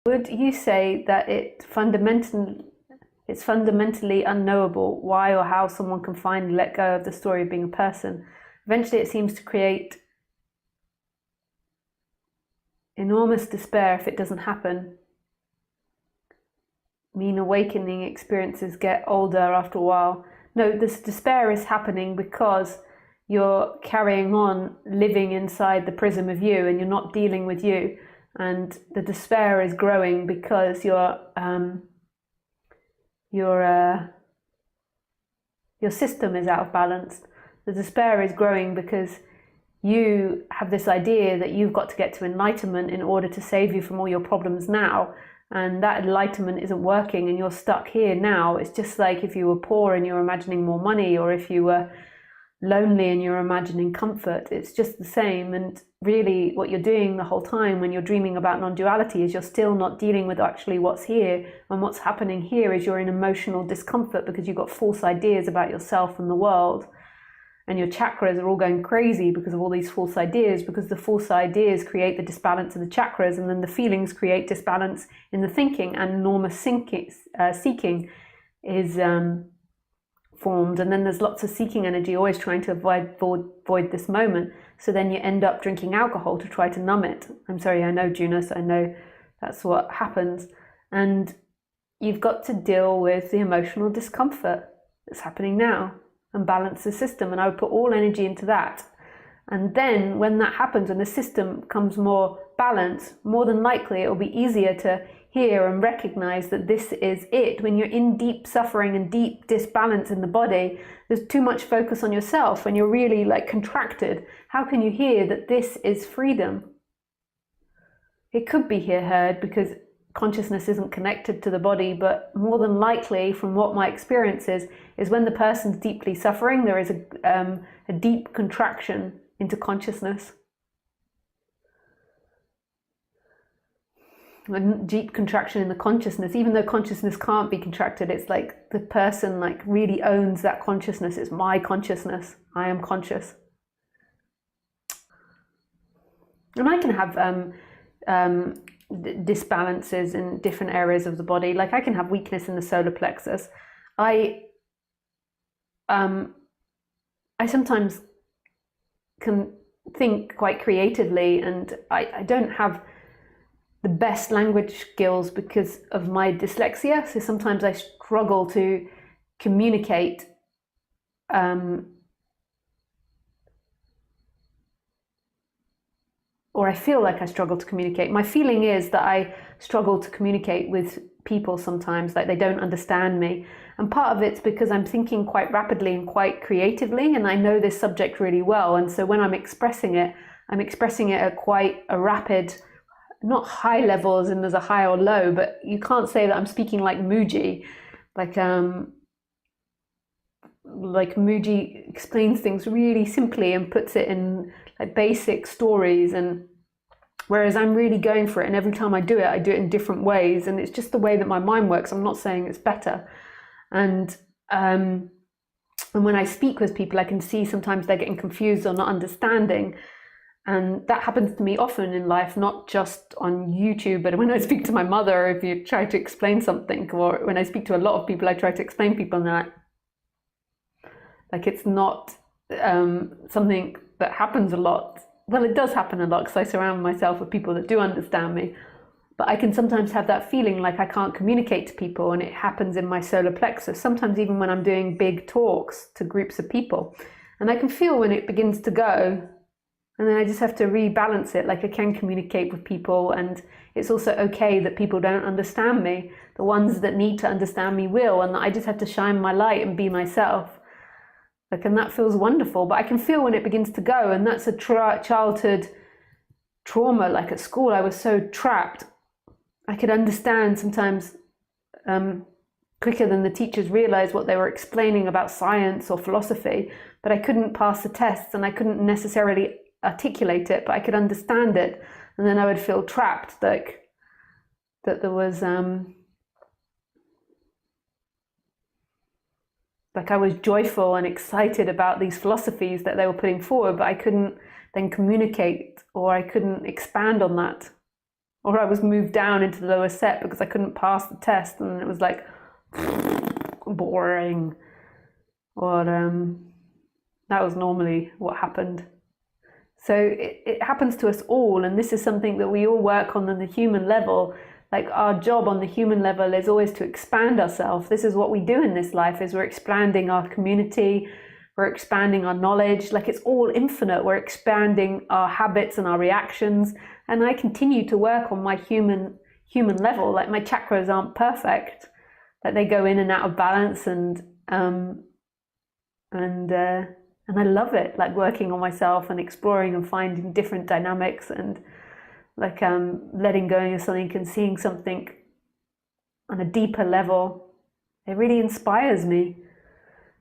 Would you say that it's fundamentally unknowable why or how someone can finally let go of the story of being a person? Eventually it seems to create enormous despair if it doesn't happen. Mean awakening experiences get older after a while. No, this despair is happening because you're carrying on living inside the prism of you and you're not dealing with you. And the despair is growing because your system is out of balance. The despair is growing because you have this idea that you've got to get to enlightenment in order to save you from all your problems now. And that enlightenment isn't working and you're stuck here now. It's just like if you were poor and you're imagining more money, or if you were lonely and you're imagining comfort. It's just the same. And really what you're doing the whole time when you're dreaming about non-duality is you're still not dealing with actually what's here. And what's happening here is you're in emotional discomfort because you've got false ideas about yourself and the world. And your chakras are all going crazy because of all these false ideas, because the false ideas create the disbalance of the chakras, and then the feelings create disbalance in the thinking, and enormous seeking is formed. And then there's lots of seeking energy, always trying to avoid this moment. So then you end up drinking alcohol to try to numb it. I'm sorry, I know, Junus, I know that's what happens. And you've got to deal with the emotional discomfort that's happening now and balance the system. And I would put all energy into that. And then when that happens, when the system becomes more balanced, more than likely it will be easier to hear and recognize that this is it. When you're in deep suffering and deep disbalance in the body, there's too much focus on yourself. When you're really like contracted, how can you hear that this is freedom? It could be heard because consciousness isn't connected to the body, but more than likely, from what my experience is when the person's deeply suffering, there is a deep contraction into consciousness. A deep contraction in the consciousness, even though consciousness can't be contracted, it's like the person like really owns that consciousness. It's my consciousness. I am conscious. And I can have disbalances in different areas of the body. Like I can have weakness in the solar plexus. I sometimes can think quite creatively, and I don't have the best language skills because of my dyslexia. So sometimes I struggle to communicate or I feel like I struggle to communicate. My feeling is that I struggle to communicate with people sometimes, like they don't understand me. And part of it's because I'm thinking quite rapidly and quite creatively, and I know this subject really well. And so when I'm expressing it at quite a rapid, not high levels and there's a high or low, but you can't say that I'm speaking like Muji. Like Muji explains things really simply and puts it in like basic stories, and whereas I'm really going for it, and every time I do it in different ways, and it's just the way that my mind works. I'm not saying it's better. And when I speak with people, I can see sometimes they're getting confused or not understanding. And that happens to me often in life, not just on YouTube, but when I speak to my mother, if you try to explain something, or when I speak to a lot of people, I try to explain people, and like it's not something that happens a lot. Well, it does happen a lot because I surround myself with people that do understand me. But I can sometimes have that feeling like I can't communicate to people, and it happens in my solar plexus, sometimes even when I'm doing big talks to groups of people. And I can feel when it begins to go, and then I just have to rebalance it. Like I can communicate with people, and it's also okay that people don't understand me. The ones that need to understand me will, and I just have to shine my light and be myself. Like, and that feels wonderful. But I can feel when it begins to go, and that's a childhood trauma. Like at school, I was so trapped. I could understand sometimes quicker than the teachers realized what they were explaining about science or philosophy, but I couldn't pass the tests, and I couldn't necessarily articulate it, but I could understand it. And then I would feel trapped, like that there was like I was joyful and excited about these philosophies that they were putting forward, but I couldn't then communicate, or I couldn't expand on that. or I was moved down into the lower set because I couldn't pass the test, and it was like boring. Or that was normally what happened. So it happens to us all, and this is something that we all work on the human level. Like, our job on the human level is always to expand ourselves. This is what we do in this life, is we're expanding our community, we're expanding our knowledge. Like, it's all infinite. We're expanding our habits and our reactions. And I continue to work on my human level. Like, my chakras aren't perfect. Like, they go in and out of balance, and I love it, like working on myself and exploring and finding different dynamics, and like letting go of something and seeing something on a deeper level. It really inspires me.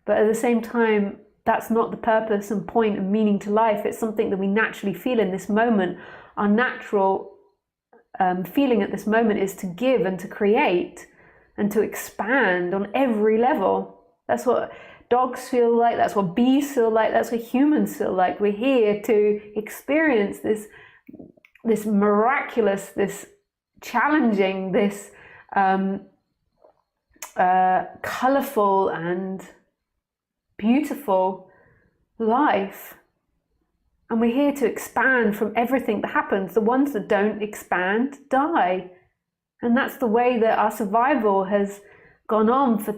But at the same time, that's not the purpose and point and meaning to life. It's something that we naturally feel in this moment. Our natural feeling at this moment is to give and to create and to expand on every level. That's what dogs feel like, that's what bees feel like, that's what humans feel like. We're here to experience this miraculous, this challenging, this colorful and beautiful life. And we're here to expand from everything that happens. The ones that don't expand die. And that's the way that our survival has gone on for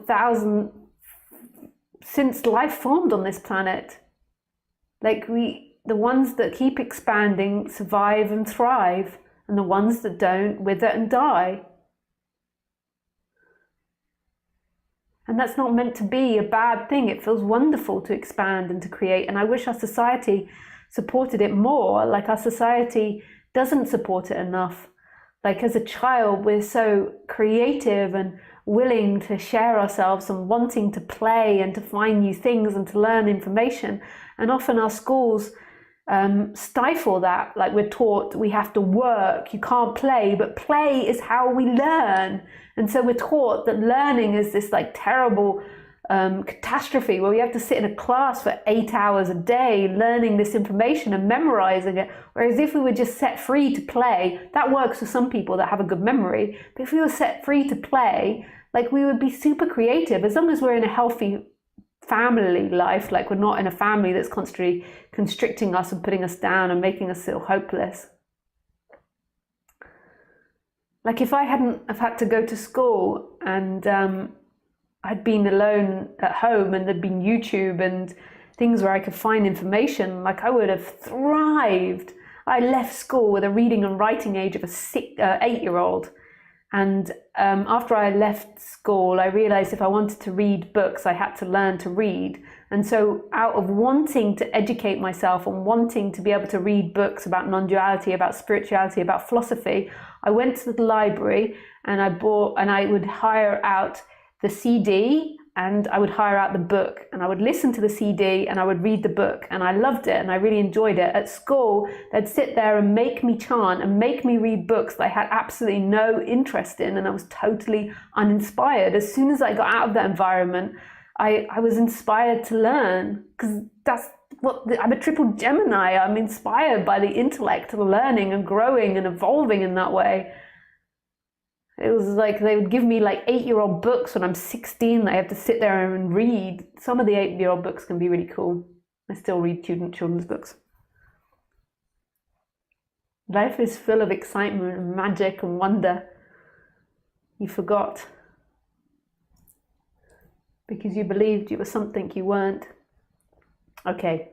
since life formed on this planet. Like, the ones that keep expanding survive and thrive, and the ones that don't wither and die. And that's not meant to be a bad thing. It feels wonderful to expand and to create. And I wish our society supported it more. Like, our society doesn't support it enough. Like, as a child, we're so creative and willing to share ourselves and wanting to play and to find new things and to learn information. And often our schools stifle that. Like, we're taught we have to work, you can't play, but play is how we learn. And so we're taught that learning is this like terrible catastrophe where we have to sit in a class for 8 hours a day learning this information and memorizing it. Whereas if we were just set free to play, that works for some people that have a good memory. But if we were set free to play, like, we would be super creative, as long as we're in a healthy family life. Like, we're not in a family that's constantly constricting us and putting us down and making us feel hopeless. Like, if I hadn't have had to go to school and I'd been alone at home and there'd been YouTube and things where I could find information, like, I would have thrived. I left school with a reading and writing age of a 8-year-old. And after I left school, I realized if I wanted to read books, I had to learn to read. And so out of wanting to educate myself and wanting to be able to read books about non-duality, about spirituality, about philosophy, I went to the library and I would hire out the CD and I would hire out the book, and I would listen to the CD and I would read the book, and I loved it and I really enjoyed it. At school, they'd sit there and make me chant and make me read books that I had absolutely no interest in, and I was totally uninspired. As soon as I got out of that environment, I was inspired to learn, because I'm a triple Gemini. I'm inspired by the intellect of learning and growing and evolving in that way. It was like they would give me like 8-year-old books when I'm 16 that I have to sit there and read. Some of the 8-year-old books can be really cool. I still read children's books. Life is full of excitement and magic and wonder. You forgot because you believed you were something you weren't. Okay.